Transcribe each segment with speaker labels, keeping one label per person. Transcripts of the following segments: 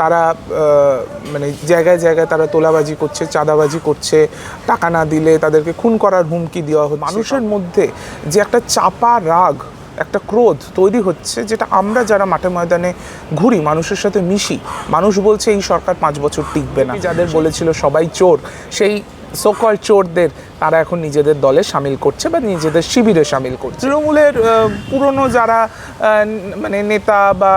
Speaker 1: তারা মানে জায়গায় জায়গায় তারা তোলাবাজি করছে, চাঁদাবাজি করছে, টাকা না দিলে তাদেরকে খুন করার হুমকি দেওয়া হচ্ছে। মানুষের মধ্যে যে একটা চাপা রাগ, একটা ক্রোধ তৈরি হচ্ছে, যেটা আমরা যারা মাঠে ময়দানে ঘুরি, মানুষের সাথে মিশি, মানুষ বলছে এই সরকার 5 বছর টিকবে না। যাদের বলেছিল সবাই চোর, সেই সোকল চোরদের তারা এখন নিজেদের দলে সামিল করছে বা নিজেদের শিবিরে সামিল করছে। তৃণমূলের পুরনো যারা মানে নেতা বা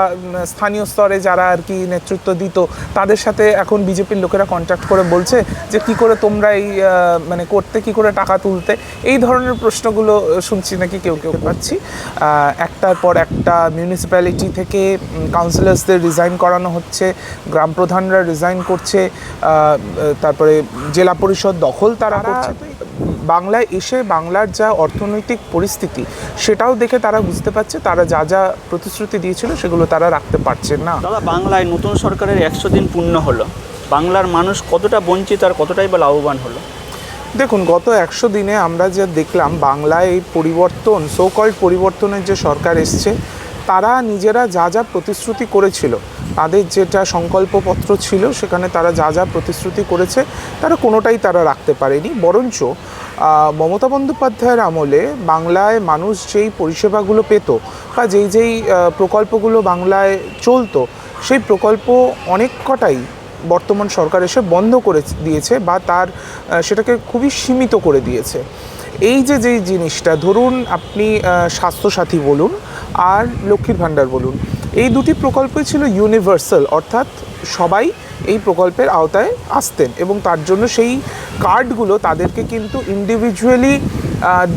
Speaker 1: স্থানীয় স্তরে যারা আর কি নেতৃত্ব দিত, তাদের সাথে এখন বিজেপির লোকেরা কন্ট্যাক্ট করে বলছে যে কি করে তোমরা এই মানে করতে, কি করে টাকা তুলতে, এই ধরনের প্রশ্নগুলো শুনছি নাকি কেউ কেউ পাচ্ছি। একটার পর একটা মিউনিসিপ্যালিটি থেকে কাউন্সিলর্সদের রিজাইন করানো হচ্ছে, গ্রাম প্রধানরা রিজাইন করছে, তারপরে জেলা পরিষদ দখল তারা করছে। বাংলায় এসে বাংলার যা অর্থনৈতিক পরিস্থিতি, সেটাও দেখে তারা বুঝতে পারছে তারা যা যা প্রতিশ্রুতি দিয়েছিল সেগুলো তারা রাখতে পারছে না।
Speaker 2: দাদা, বাংলায় নতুন সরকারের 100 দিন পূর্ণ হলো, বাংলার মানুষ কতটা বঞ্চিত আর কতটাই বা লাভবান হলো?
Speaker 1: দেখুন, গত 100 দিনে আমরা যা দেখলাম, বাংলায় এই পরিবর্তন, সো-কল্ড পরিবর্তনের যে সরকার এসছে, তারা নিজেরা যা যা প্রতিশ্রুতি করেছিল, তাদের যেটা সংকল্পপত্র ছিল, সেখানে তারা যা যা প্রতিশ্রুতি করেছে তারা কোনোটাই তারা রাখতে পারেনি। বরঞ্চ মমতা বন্দ্যোপাধ্যায়ের আমলে বাংলায় মানুষ যেই পরিষেবাগুলো পেত বা যেই প্রকল্পগুলো বাংলায় চলতো, সেই প্রকল্প অনেক কটাই বর্তমান সরকার এসে বন্ধ করে দিয়েছে বা তার সেটাকে খুবই সীমিত করে দিয়েছে। এই যেই জিনিসটা, ধরুন আপনি স্বাস্থ্যসাথী বলুন আর লক্ষ্মীর ভাণ্ডার বলুন, এই দুটি প্রকল্পই ছিল ইউনিভার্সাল, অর্থাৎ সবাই এই প্রকল্পের আওতায় আসতেন এবং তার জন্য সেই কার্ডগুলো তাদেরকে কিন্তু ইন্ডিভিজুয়ালি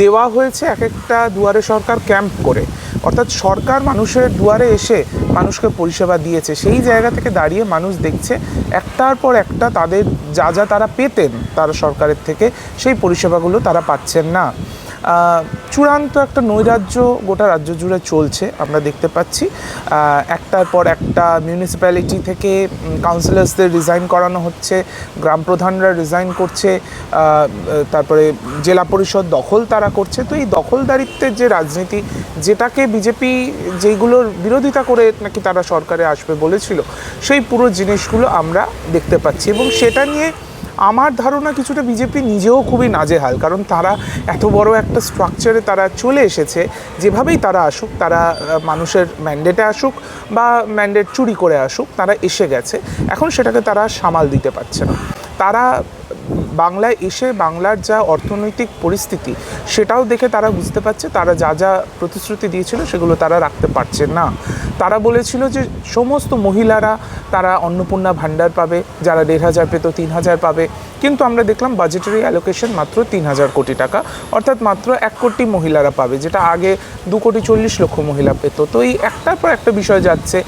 Speaker 1: দেওয়া হয়েছে এক একটা দুয়ারে সরকার ক্যাম্প করে, অর্থাৎ সরকার মানুষের দুয়ারে এসে মানুষকে পরিষেবা দিয়েছে। সেই জায়গা থেকে দাঁড়িয়ে মানুষ দেখছে একটার পর একটা তাদের যা যা তারা পেতেন তারা সরকারের থেকে, সেই পরিষেবাগুলো তারা পাচ্ছেন না। চূড়ান্ত একটা নৈরাজ্য গোটা রাজ্য জুড়ে চলছে, আমরা দেখতে পাচ্ছি। একটার পর একটা মিউনিসিপ্যালিটি থেকে কাউন্সিলর্সদের রিজাইন করানো হচ্ছে, গ্রাম প্রধানরা রিজাইন করছে, তারপরে জেলা পরিষদ দখল তারা করছে। তো এই দখলদারিত্বের যে রাজনীতি, যেটাকে বিজেপি যেইগুলোর বিরোধিতা করে নাকি তারা সরকারে আসবে বলেছিল, সেই পুরো জিনিসগুলো আমরা দেখতে পাচ্ছি। এবং সেটা নিয়ে আমার ধারণা কিছুটা বিজেপি নিজেও খুবই নাজেহাল, কারণ তারা এত বড় একটা স্ট্রাকচারে তারা চলে এসেছে, যেভাবেই তারা আসুক, তারা মানুষের ম্যান্ডেটে আসুক বা ম্যান্ডেট চুরি করে আসুক, তারা এসে গেছে। এখন সেটাকে তারা সামাল দিতে পারছে না। তারা বাংলায় এসে বাংলার যা অর্থনৈতিক পরিস্থিতি, সেটাও দেখে তারা বুঝতে পারছে তারা যা যা প্রতিশ্রুতি দিয়েছিল সেগুলো তারা রাখতে পারছে না। তারা বলেছিল যে সমস্ত মহিলারা তারা অন্নপূর্ণা ভাণ্ডার পাবে, যারা 1,500 পেত 3,000 পাবে, কিন্তু আমরা দেখলাম বাজেটারি অ্যালোকেশন মাত্র 3,000 কোটি টাকা, অর্থাৎ মাত্র 1 কোটি মহিলারা পাবে, যেটা আগে 2,40,00,000 মহিলা পেত। তো এই একটার পর একটা বিষয় যাচ্ছে।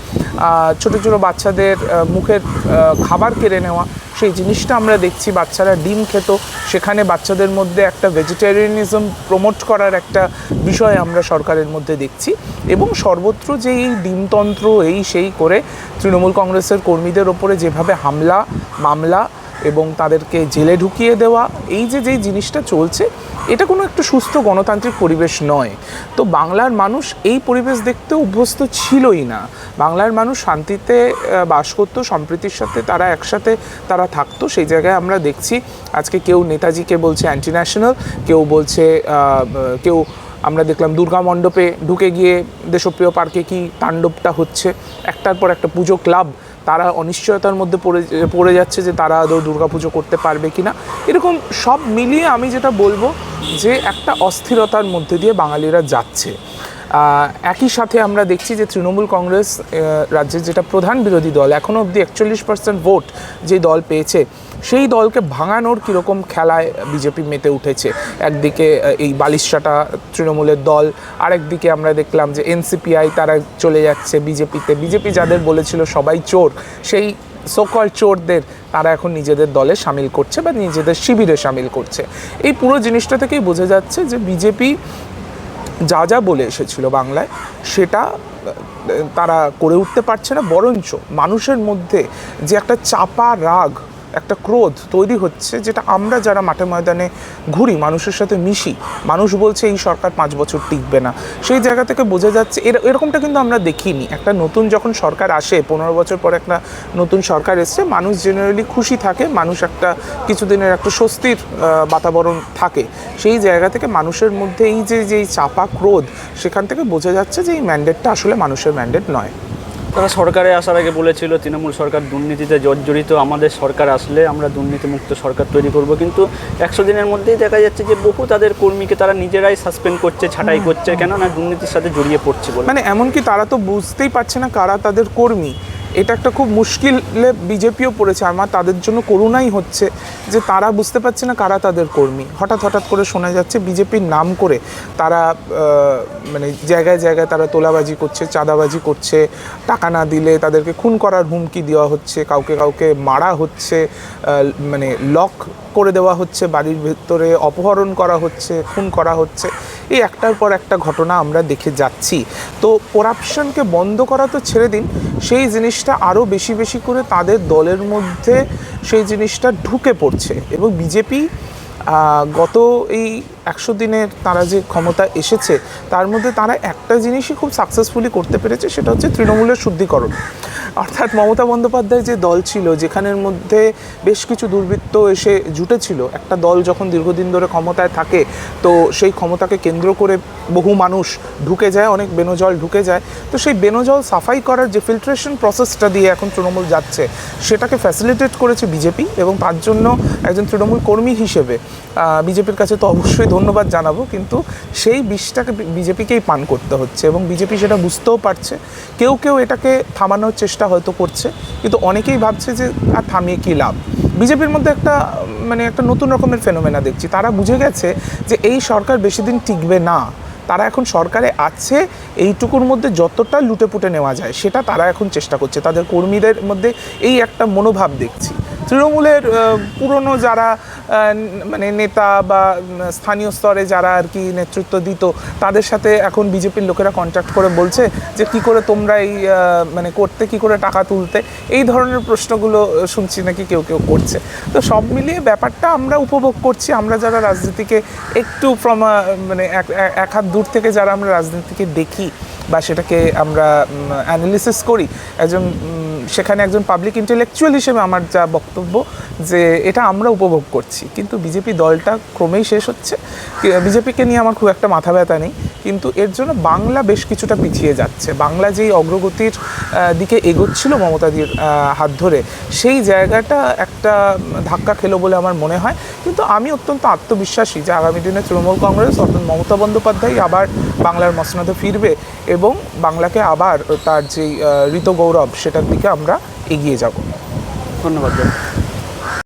Speaker 1: ছোটো ছোটো বাচ্চাদের মুখের খাবার কেড়ে নেওয়া, সেই জিনিসটা আমরা দেখছি। বাচ্চারা ডিম খেত, সেখানে বাচ্চাদের মধ্যে একটা ভেজিটেরিয়ানিজম প্রমোট করার একটা বিষয় আমরা সরকারের মধ্যে দেখছি। এবং সর্বত্র যে এই ডিমতন্ত্র এই সেই করে তৃণমূল কংগ্রেসের কর্মীদের ওপরে যেভাবে হামলা মামলা এবং তাদেরকে জেলে ঢুকিয়ে দেওয়া, এই যেই জিনিসটা চলছে, এটা কোনো একটা সুস্থ গণতান্ত্রিক পরিবেশ নয়। তো বাংলার মানুষ এই পরিবেশ দেখতে অভ্যস্ত ছিলই না। বাংলার মানুষ শান্তিতে বাস করতো, সম্প্রীতির সাথে তারা একসাথে তারা থাকতো। সেই জায়গায় আমরা দেখছি আজকে কেউ নেতাজিকে বলছে অ্যান্টি ন্যাশনাল, কেউ বলছে, কেউ আমরা দেখলাম দুর্গা মণ্ডপে ঢুকে গিয়ে দেশপ্রিয় পার্কে কি তাণ্ডবটা হচ্ছে, একটার পর একটা পুজো ক্লাব তারা অনিশ্চয়তার মধ্যে পড়ে যাচ্ছে যে তারা আদৌ দুর্গাপুজো করতে পারবে কি না। এরকম সব মিলিয়ে আমি যেটা বলবো যে একটা অস্থিরতার মধ্যে দিয়ে বাঙালিরা যাচ্ছে। একই সাথে আমরা দেখছি যে তৃণমূল কংগ্রেস রাজ্যের যেটা প্রধান বিরোধী দল, এখনও অবধি 41% ভোট যে দল পেয়েছে, সেই দলকে ভাঙানোর কীরকম খেলায় বিজেপি মেতে উঠেছে। একদিকে এই বালিশাটা তৃণমূলের দল, আরেকদিকে আমরা দেখলাম যে এনসিপিআই তারা চলে যাচ্ছে বিজেপিতে। বিজেপি যাদের বলেছিল সবাই চোর, সেই সোকল চোরদের তারা এখন নিজেদের দলে সামিল করছে বা নিজেদের শিবিরে সামিল করছে। এই পুরো জিনিসটা থেকেই বোঝা যাচ্ছে যে বিজেপি যা যা বলে এসেছিল বাংলায়, সেটা তারা করে উঠতে পারছে না। বরঞ্চ মানুষের মধ্যে যে একটা চাপা রাগ, একটা ক্রোধ তৈরি হচ্ছে, যেটা আমরা যারা মাঠে ময়দানে ঘুরি, মানুষের সাথে মিশি, মানুষ বলছে এই সরকার 5 বছর টিকবে না, সেই জায়গা থেকে বোঝা যাচ্ছে এরকমটা কিন্তু আমরা দেখিনি। একটা নতুন যখন সরকার আসে, 15 বছর পরে একটা নতুন সরকার এসছে, মানুষ জেনারেলি খুশি থাকে, মানুষ একটা কিছুদিনের একটা স্বস্তির বাতাবরণ থাকে। সেই জায়গা থেকে মানুষের মধ্যে এই যে চাপা ক্রোধ, সেখান থেকে বোঝা যাচ্ছে যে এই ম্যান্ডেটটা আসলে মানুষের ম্যান্ডেট নয়।
Speaker 2: তারা সরকারে আসার আগে বলেছিল তৃণমূল সরকার দুর্নীতিতে জর্জরিত, আমাদের সরকার আসলে আমরা দুর্নীতিমুক্ত সরকার তৈরি করব, কিন্তু 100 দিনের মধ্যেই দেখা যাচ্ছে যে বহু তাদের কর্মীকে তারা নিজেরাই সাসপেন্ড করছে, ছাঁটাই করছে, কেননা দুর্নীতির সাথে জড়িয়ে পড়ছে বলে।
Speaker 1: মানে এমনকি তারা তো বুঝতেই পারছে না কারা তাদের কর্মী। এটা একটা খুব মুশকিলে বিজেপিও পড়েছে। আমার তাদের জন্য করুণাই হচ্ছে যে তারা বুঝতে পারছে না কারা তাদের কর্মী। হঠাৎ করে শোনা যাচ্ছে বিজেপির নাম করে তারা মানে জায়গায় জায়গায় তারা তোলাবাজি করছে, চাঁদাবাজি করছে, টাকা না দিলে তাদেরকে খুন করার হুমকি দেওয়া হচ্ছে, কাউকে মারা হচ্ছে, মানে লক করে দেওয়া হচ্ছে, বাড়ির ভেতরে অপহরণ করা হচ্ছে, খুন করা হচ্ছে। এই একটার পর একটা ঘটনা আমরা দেখে যাচ্ছি। তো করাপশনকে বন্ধ করা তো ছেড়ে দিন, সেই জিনিসটা আরও বেশি করে তাদের দলের মধ্যে সেই জিনিসটা ঢুকে পড়ছে। এবং বিজেপি গত এই 100 দিনের তারা যে ক্ষমতা এসেছে, তার মধ্যে তারা একটা জিনিসই খুব সাকসেসফুলি করতে পেরেছে, সেটা হচ্ছে তৃণমূলের শুদ্ধিকরণ। অর্থাৎ মমতা বন্দ্যোপাধ্যায় যে দল ছিল, যেখানের মধ্যে বেশ কিছু দুর্বৃত্ত এসে জুটেছিল, একটা দল যখন দীর্ঘদিন ধরে ক্ষমতায় থাকে, তো সেই ক্ষমতাকে কেন্দ্র করে বহু মানুষ ঢুকে যায়, অনেক বেনজল ঢুকে যায়। তো সেই বেনজল সাফাই করার যে ফিল্ট্রেশন প্রসেসটা দিয়ে এখন তৃণমূল যাচ্ছে, সেটাকে ফ্যাসিলিটেট করেছে বিজেপি। এবং তার জন্য একজন তৃণমূল কর্মী হিসেবে বিজেপির কাছে তো অবশ্যই ধন্যবাদ জানাবো, কিন্তু সেই বিষটাকে বিজেপিকেই পান করতে হচ্ছে এবং বিজেপি সেটা বুঝতেও পারছে। কেউ এটাকে থামানোর চেষ্টা হয়তো করছে, কিন্তু অনেকেই ভাবছে যে আর থামিয়ে কী লাভ। বিজেপির মধ্যে একটা নতুন রকমের ফেনোমেনা দেখছি। তারা বুঝে গেছে যে এই সরকার বেশি দিন টিকবে না। তারা এখন সরকারে আছে, এইটুকুর মধ্যে যতটা লুটেপুটে নেওয়া যায় সেটা তারা এখন চেষ্টা করছে। তাদের কর্মীদের মধ্যে এই একটা মনোভাব দেখছি। তৃণমূলের পুরনো যারা মানে নেতা বা স্থানীয় স্তরে যারা আর কি নেতৃত্ব দিত, তাদের সাথে এখন বিজেপির লোকেরা কন্ট্যাক্ট করে বলছে যে কী করে তোমরা এই মানে করতে, কী করে টাকা তুলতে, এই ধরনের প্রশ্নগুলো শুনছি নাকি কেউ করছে। তো সব মিলিয়ে ব্যাপারটা আমরা উপভোগ করছি। আমরা যারা রাজনীতিকে একটু মানে এক হাত দূর থেকে যারা আমরা রাজনীতিকে দেখি বা সেটাকে আমরা অ্যানালিসিস করি, সেখানে একজন পাবলিক ইন্টেলেকচুয়াল হিসেবে আমার যা বক্তব্য যে এটা আমরা উপভোগ করছি। কিন্তু বিজেপি দলটা ক্রমেই শেষ হচ্ছে। বিজেপিকে নিয়ে আমার খুব একটা মাথা ব্যথা নেই, কিন্তু এর জন্য বাংলা বেশ কিছুটা পিছিয়ে যাচ্ছে। বাংলা যেই অগ্রগতির দিকে এগোচ্ছিল মমতাদির হাত ধরে, সেই জায়গাটা একটা ধাক্কা খেলো বলে আমার মনে হয়। কিন্তু আমি অত্যন্ত আত্মবিশ্বাসী যে আগামী দিনে তৃণমূল কংগ্রেস অর্থাৎ মমতা বন্দ্যোপাধ্যায় আবার বাংলার মসনদে ফিরবে এবং বাংলাকে আবার তার যেই ঋতগৌরব সেটার দিকে আমরা এগিয়ে যাব।
Speaker 2: ধন্যবাদ।